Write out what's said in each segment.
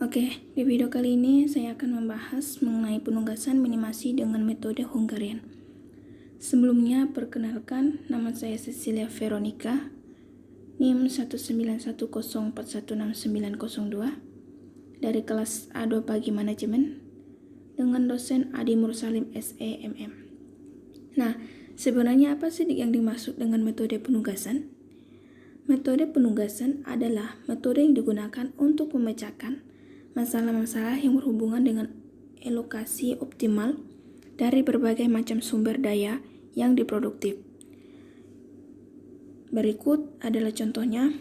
Oke, di video kali ini saya akan membahas mengenai penugasan minimasi dengan metode Hungarian. Sebelumnya, perkenalkan, nama saya Cecilia Veronica, NIM 19104169902 dari kelas A2 Pagi Manajemen dengan dosen Adi Mursalim SEMM. Nah, sebenarnya apa sih yang dimaksud dengan metode penugasan? Metode penugasan adalah metode yang digunakan untuk memecahkan masalah-masalah yang berhubungan dengan alokasi optimal dari berbagai macam sumber daya yang diproduktif. Berikut adalah contohnya: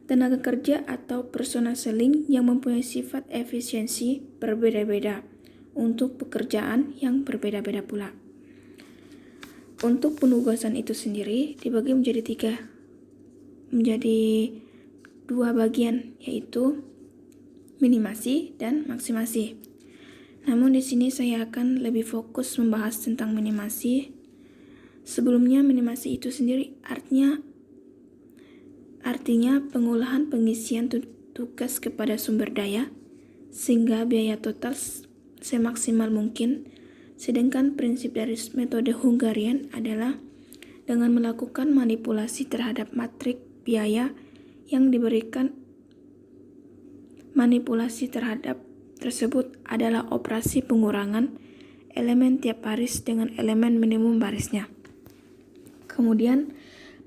tenaga kerja atau personal selling yang mempunyai sifat efisiensi berbeda-beda untuk pekerjaan yang berbeda-beda pula. Untuk penugasan itu sendiri dibagi menjadi dua bagian, yaitu minimasi dan maksimasi. Namun di sini saya akan lebih fokus membahas tentang minimasi. Sebelumnya, minimasi itu sendiri artinya pengolahan pengisian tugas kepada sumber daya sehingga biaya total semaksimal mungkin. Sedangkan prinsip dari metode Hungarian adalah dengan melakukan manipulasi terhadap matrik biaya yang diberikan. Manipulasi terhadap tersebut adalah operasi pengurangan elemen tiap baris dengan elemen minimum barisnya. Kemudian,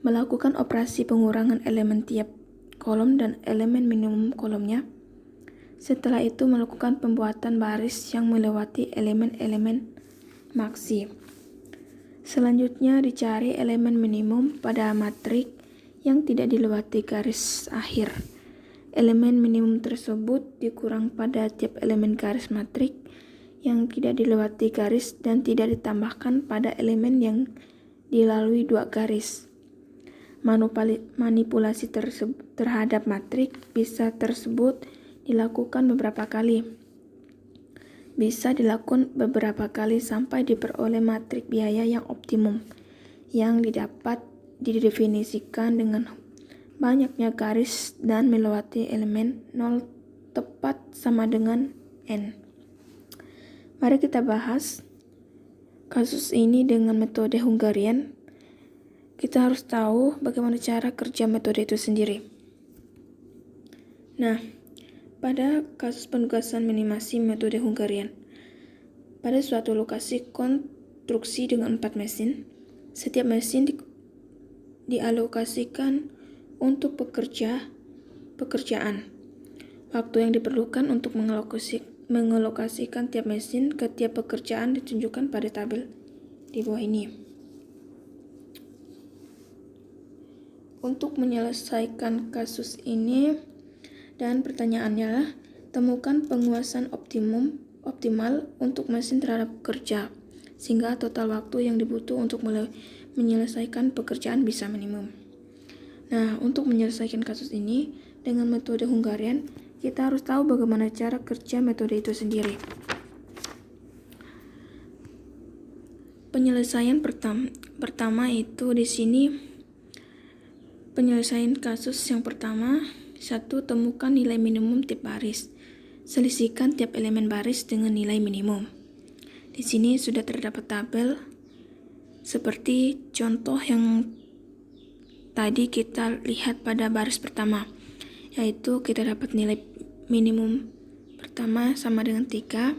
melakukan operasi pengurangan elemen tiap kolom dan elemen minimum kolomnya. Setelah itu, melakukan pembuatan baris yang melewati elemen-elemen maksi. Selanjutnya, dicari elemen minimum pada matrik yang tidak dilewati garis akhir. Elemen minimum tersebut dikurang pada tiap elemen garis matrik yang tidak dilewati garis dan tidak ditambahkan pada elemen yang dilalui dua garis. Manipulasi terhadap matrik bisa tersebut dilakukan beberapa kali. Bisa dilakukan beberapa kali sampai diperoleh matrik biaya yang optimum yang didapat didefinisikan dengan banyaknya garis dan melewati elemen 0 tepat sama dengan N. Mari kita bahas kasus ini dengan metode Hungarian. Kita harus tahu bagaimana cara kerja metode itu sendiri. Nah, pada kasus penugasan minimasi metode Hungarian, pada suatu lokasi konstruksi dengan 4 mesin, setiap mesin dialokasikan untuk pekerjaan. Waktu yang diperlukan untuk mengalokasikan tiap mesin ke tiap pekerjaan ditunjukkan pada tabel di bawah ini. Untuk menyelesaikan kasus ini dan pertanyaannya adalah temukan penguasaan optimal untuk mesin terhadap pekerja sehingga total waktu yang dibutuh untuk menyelesaikan pekerjaan bisa minimum. Nah, untuk menyelesaikan kasus ini dengan metode Hungarian, kita harus tahu bagaimana cara kerja metode itu sendiri. Penyelesaian pertama itu di sini penyelesaian kasus yang pertama. 1. Temukan nilai minimum tiap baris. Selisihkan tiap elemen baris dengan nilai minimum. Di sini sudah terdapat tabel seperti contoh yang tadi kita lihat pada baris pertama, yaitu kita dapat nilai minimum pertama sama dengan 3,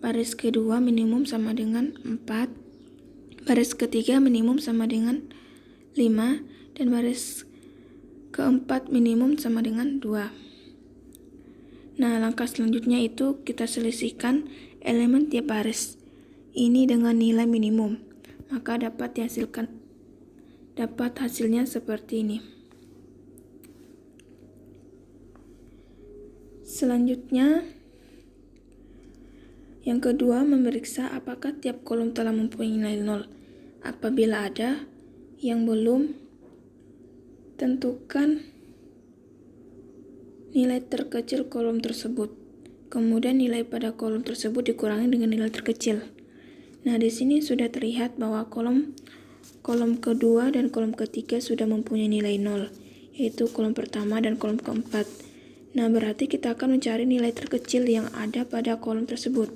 baris kedua minimum sama dengan 4, baris ketiga minimum sama dengan 5, dan baris keempat minimum sama dengan 2. Nah, langkah selanjutnya itu kita selisihkan elemen tiap baris ini dengan nilai minimum, maka dapat hasilnya seperti ini. Selanjutnya, yang kedua, memeriksa apakah tiap kolom telah mempunyai nilai 0. Apabila ada yang belum, tentukan nilai terkecil kolom tersebut. Kemudian nilai pada kolom tersebut dikurangi dengan nilai terkecil. Nah, di sini sudah terlihat bahwa kolom kedua dan kolom ketiga sudah mempunyai nilai 0, yaitu kolom pertama dan kolom keempat. Nah, berarti kita akan mencari nilai terkecil yang ada pada kolom tersebut.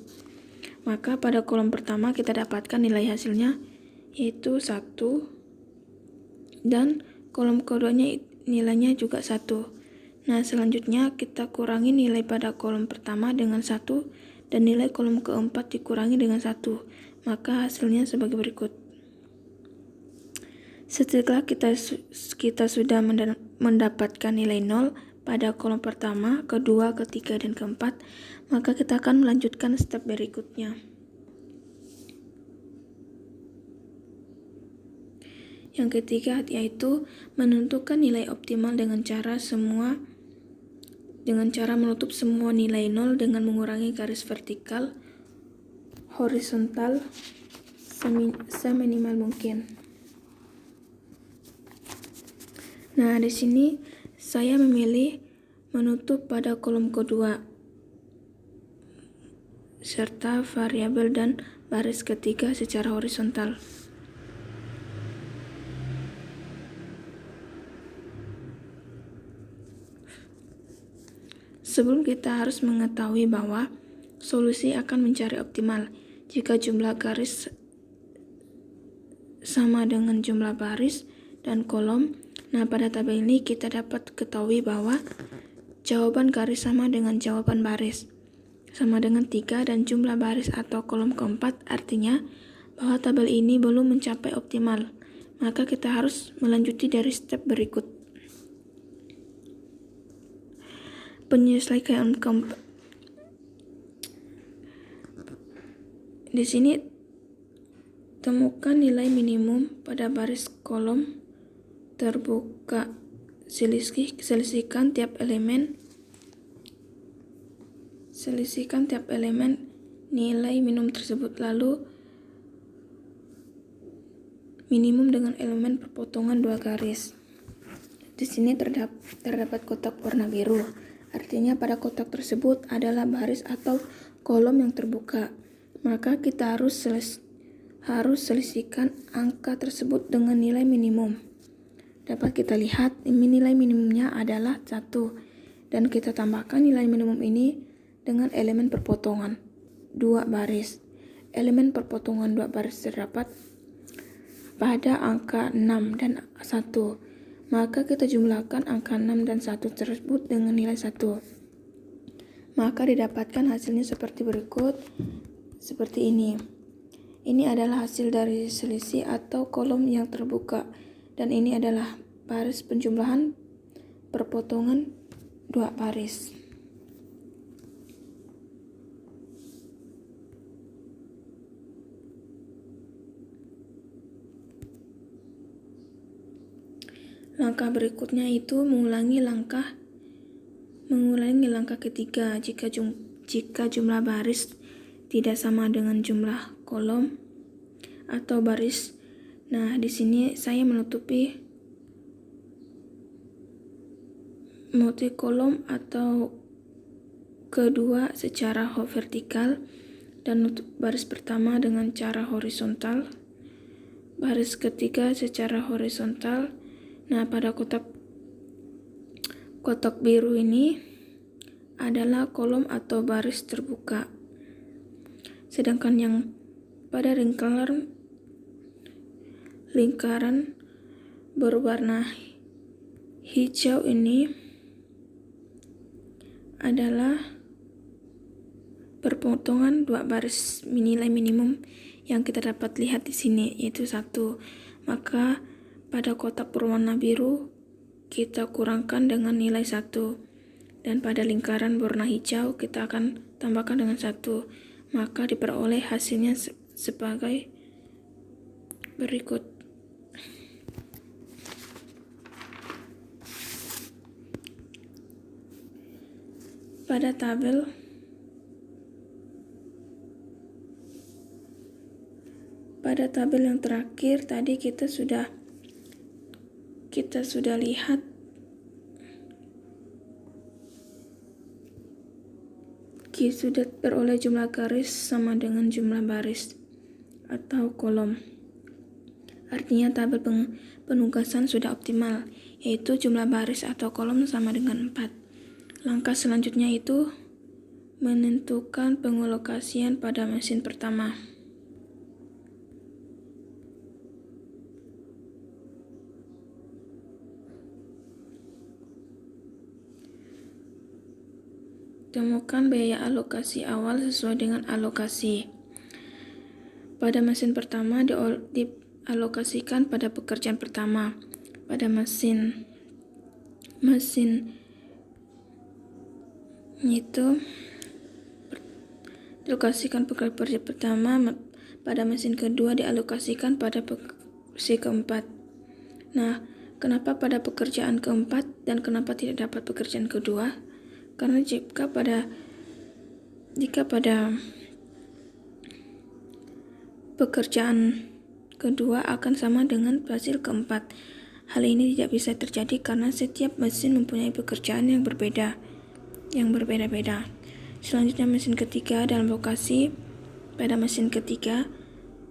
Maka pada kolom pertama kita dapatkan nilai hasilnya yaitu 1, dan kolom keduanya nilainya juga 1. Nah, selanjutnya kita kurangi nilai pada kolom pertama dengan 1 dan nilai kolom keempat dikurangi dengan 1. Maka hasilnya sebagai berikut. Setelah kita sudah mendapatkan nilai 0 pada kolom pertama, kedua, ketiga, dan keempat, maka kita akan melanjutkan step berikutnya. Yang ketiga yaitu menentukan nilai optimal dengan cara menutup semua nilai 0 dengan mengurangi garis vertikal, horizontal seminimal mungkin. Nah, di sini saya memilih menutup pada kolom kedua serta variabel dan baris ketiga secara horizontal. Sebelum kita harus mengetahui bahwa solusi akan mencari optimal jika jumlah garis sama dengan jumlah baris dan kolom. Nah, pada tabel ini kita dapat ketahui bahwa jawaban garis sama dengan jawaban baris sama dengan 3 dan jumlah baris atau kolom keempat, artinya bahwa tabel ini belum mencapai optimal. Maka kita harus melanjuti dari step berikut. Penyesuaian keempat. Di sini temukan nilai minimum pada baris kolom terbuka. Selisihkan tiap elemen nilai minimum tersebut, lalu minimum dengan elemen perpotongan 2 garis. Di sini terdapat kotak warna biru. Artinya pada kotak tersebut adalah baris atau kolom yang terbuka. Maka kita harus selisihkan angka tersebut dengan nilai minimum. Dapat kita lihat nilai minimumnya adalah 1, dan kita tambahkan nilai minimum ini dengan elemen perpotongan 2 baris. Elemen perpotongan 2 baris terdapat pada angka 6 dan 1. Maka kita jumlahkan angka 6 dan 1 tersebut dengan nilai 1. Maka didapatkan hasilnya seperti berikut, seperti ini. Ini adalah hasil dari selisih atau kolom yang terbuka, dan ini adalah baris penjumlahan perpotongan 2 baris. Langkah berikutnya itu mengulangi langkah ketiga jika jumlah baris tidak sama dengan jumlah kolom atau baris. Nah, di sini saya menutupi kolom atau kedua secara vertikal dan nutup baris pertama dengan cara horizontal, baris ketiga secara horizontal. Nah, pada kotak biru ini adalah kolom atau baris terbuka. Sedangkan yang pada lingkaran berwarna hijau ini adalah perpotongan 2 baris nilai minimum yang kita dapat lihat di sini, yaitu 1. Maka pada kotak berwarna biru kita kurangkan dengan nilai 1, dan pada lingkaran berwarna hijau kita akan tambahkan dengan 1. Maka diperoleh hasilnya sebagai berikut. Pada tabel yang terakhir tadi kita sudah lihat sudah beroleh jumlah garis sama dengan jumlah baris atau kolom. Artinya tabel penugasan sudah optimal, yaitu jumlah baris atau kolom sama dengan 4. Langkah selanjutnya itu menentukan pengelokasian pada mesin pertama. Temukan biaya alokasi awal sesuai dengan alokasi. Pada mesin pertama dialokasikan pada pekerjaan pertama. Pada mesin itu dialokasikan pekerjaan pertama, pada mesin kedua dialokasikan pada si keempat. Nah, kenapa pada pekerjaan keempat dan kenapa tidak dapat pekerjaan kedua? Karena jika pada pekerjaan kedua akan sama dengan hasil keempat. Hal ini tidak bisa terjadi karena setiap mesin mempunyai pekerjaan yang berbeda-beda. Selanjutnya mesin ketiga dalam lokasi pada mesin ketiga.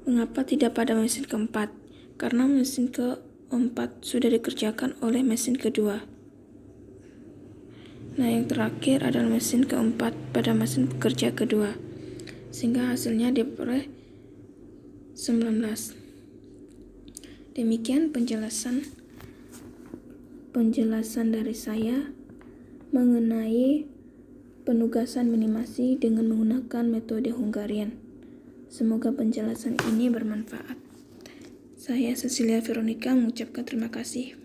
Mengapa tidak pada mesin keempat? Karena mesin keempat sudah dikerjakan oleh mesin kedua. Nah, yang terakhir adalah mesin keempat pada mesin pekerja kedua, sehingga hasilnya diperoleh 19. Demikian penjelasan dari saya mengenai penugasan minimasi dengan menggunakan metode Hungarian. Semoga penjelasan ini bermanfaat. Saya Cecilia Veronica mengucapkan terima kasih.